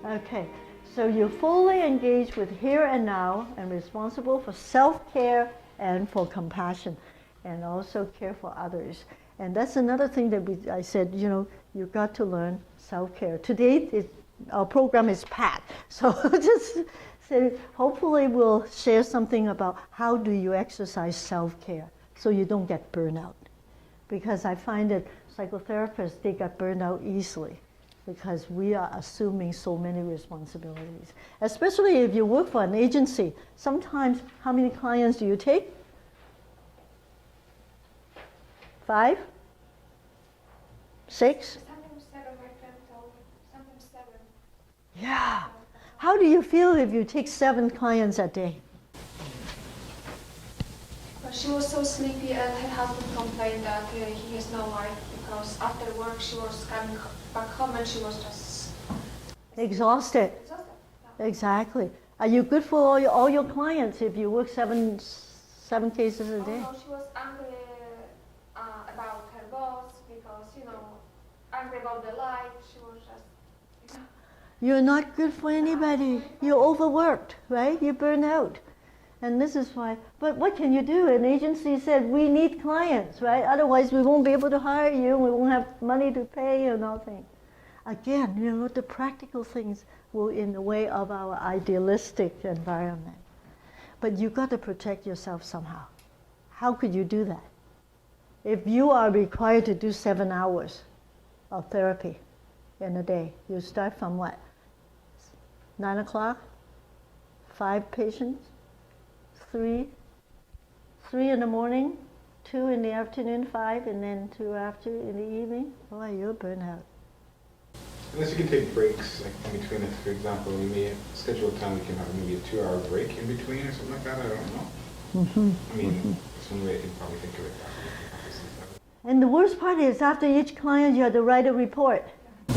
Okay, so you're fully engaged with here and now and responsible for self-care and for compassion and also care for others. And that's another thing that I said, you've got to learn self-care. Today, our program is packed, so just say, hopefully we'll share something about how do you exercise self-care so you don't get burnout. Because I find that psychotherapists, they get burned out easily because we are assuming so many responsibilities. Especially if you work for an agency. Sometimes, how many clients do you take? 5? 6? Sometimes 7, my friend told me. Sometimes 7. Yeah. How do you feel if you take 7 clients a day? But she was so sleepy and her husband complained that he has no life because after work she was coming back home and she was just exhausted. Yeah. Exactly. Are you good for all your clients if you work 7 cases a day? No, she was angry about her boss because, angry about the life. She was just... You're not good for anybody. You're overworked, right? You burn out. And this is why, but what can you do? An agency said, we need clients, right? Otherwise we won't be able to hire you, we won't have money to pay you and all things. Again, the practical things will in the way of our idealistic environment. But you've got to protect yourself somehow. How could you do that? If you are required to do 7 hours of therapy in a day, you start from what? 9 o'clock? 5 patients? 3 in the morning, 2 in the afternoon, 5, and then 2 after in the evening. Boy, you'll burn out. Unless you can take breaks, like in between, for example, you may schedule a time we can have maybe a 2-hour break in between or something like that, I don't know. I mean, that's one way I can probably think of it. And the worst part is, after each client, you have to write a report. I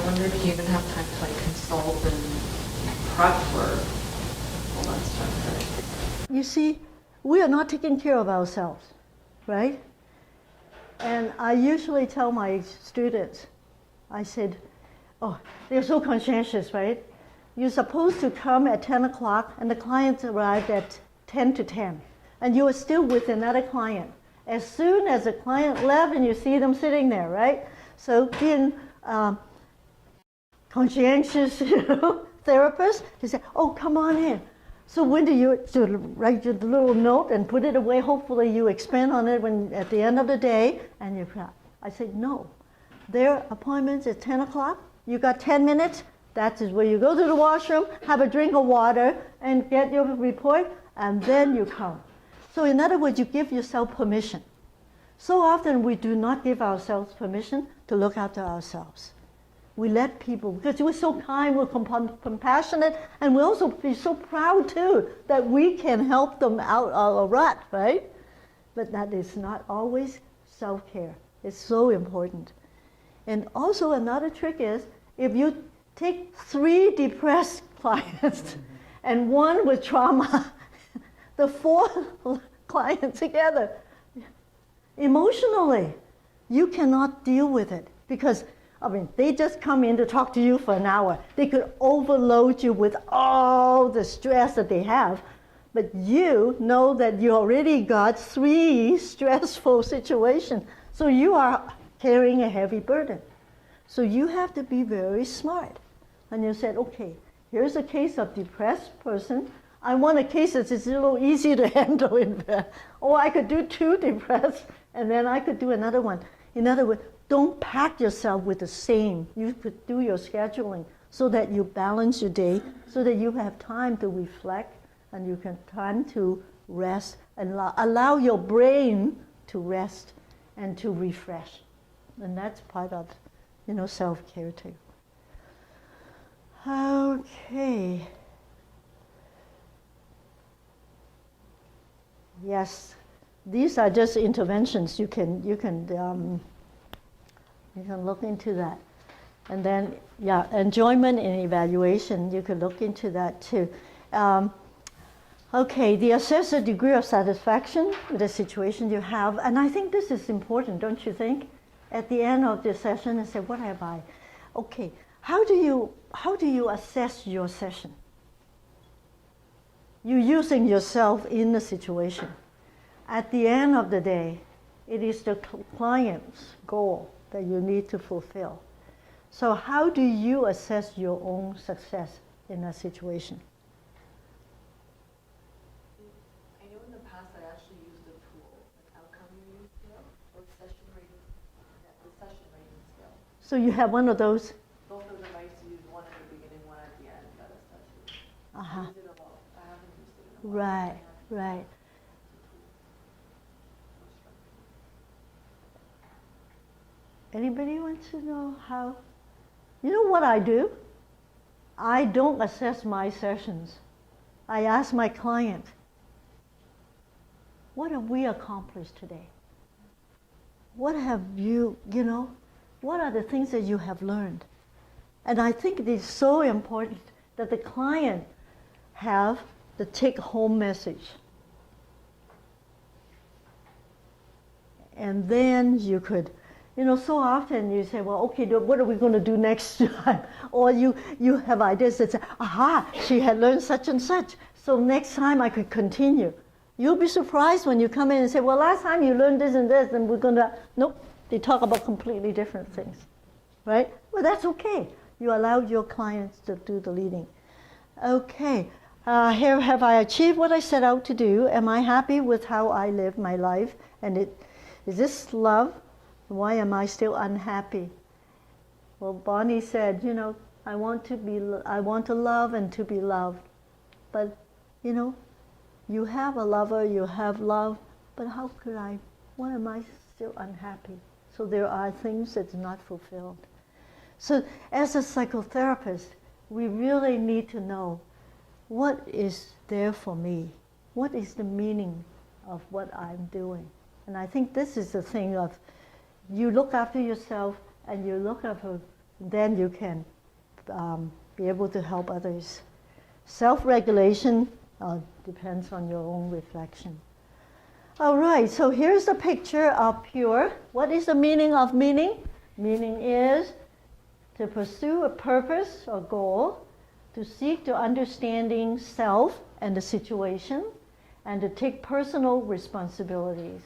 wonder if you even have time to consult and prep for all that stuff, right? You see, we are not taking care of ourselves, right? And I usually tell my students, I said, they're so conscientious, right? You're supposed to come at 10 o'clock and the clients arrived at 10 to 10. And you are still with another client. As soon as the client left and you see them sitting there, right? So being conscientious therapist, they say, come on in. So when do you write your little note and put it away? Hopefully you expand on it when at the end of the day, and you cry. I said, no. Their appointment's at 10 o'clock. You got 10 minutes. That is where you go to the washroom, have a drink of water, and get your report, and then you come. So in other words, you give yourself permission. So often we do not give ourselves permission to look after ourselves. We let people, because we're so kind, we're compassionate, and we also be so proud too that we can help them out of a rut, right? But that is not always self-care. It's so important. And also another trick is, if you take 3 depressed clients and 1 with trauma, the 4 clients together, emotionally, you cannot deal with it because they just come in to talk to you for an hour. They could overload you with all the stress that they have, but you know that you already got 3 stressful situations, so you are carrying a heavy burden. So you have to be very smart. And you said, okay, here's a case of depressed person. I want a case that's a little easy to handle in bed. Or I could do 2 depressed, and then I could do another one. In other words, don't pack yourself with the same. You could do your scheduling so that you balance your day, so that you have time to reflect and you can time to rest and allow your brain to rest and to refresh. And that's part of, self-care too. Okay. Yes, these are just interventions. You can look into that. And then, enjoyment and evaluation, you can look into that too. Okay, they assess the degree of satisfaction with the situation you have. And I think this is important, don't you think? At the end of the session, I say, what have I? Okay, how do you assess your session? You're using yourself in the situation. At the end of the day, it is the client's goal that you need to fulfill. So how do you assess your own success in a situation? I know in the past I actually used a tool, an outcome rating scale or session rating, the session rating scale. So you have one of those? Both of them I used to use, one at the beginning, one at the end. That is that too. Uh-huh. I use it a lot. I haven't used it in a while. Right, right. Anybody wants to know how? You know what I do? I don't assess my sessions. I ask my client, what have we accomplished today? What have what are the things that you have learned? And I think it is so important that the client have the take-home message. And then you could, so often you say, well, okay, what are we going to do next time? Or you have ideas that say, aha, she had learned such and such, so next time I could continue. You'll be surprised when you come in and say, well, last time you learned this and this, and we're going to, nope, they talk about completely different things, right? Well, that's okay. You allowed your clients to do the leading. Okay, here have I achieved what I set out to do? Am I happy with how I live my life? And is this love? Why am I still unhappy? Well, Bonnie said, I want to love and to be loved. But, you have a lover, you have love, but why am I still unhappy? So there are things that's not fulfilled. So as a psychotherapist, we really need to know what is there for me? What is the meaning of what I'm doing? And I think this is the thing of you look after yourself and you look after, then you can be able to help others. Self-regulation depends on your own reflection. All right, so here's the picture of pure. What is the meaning of meaning? Meaning is to pursue a purpose or goal, to seek to understanding self and the situation, and to take personal responsibilities,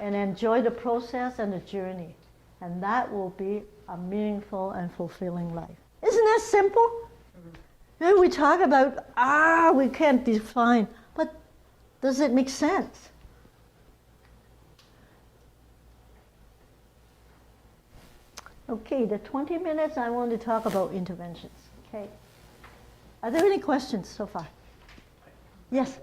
and enjoy the process and the journey. And that will be a meaningful and fulfilling life. Isn't that simple? Mm-hmm. We talk about, we can't define, but does it make sense? Okay, the 20 minutes I want to talk about interventions. Okay. Are there any questions so far? Yes?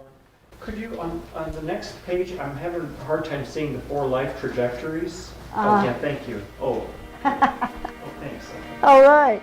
Could you, on the next page, I'm having a hard time seeing the 4 life trajectories. Yeah, thank you. Oh, thanks. All right.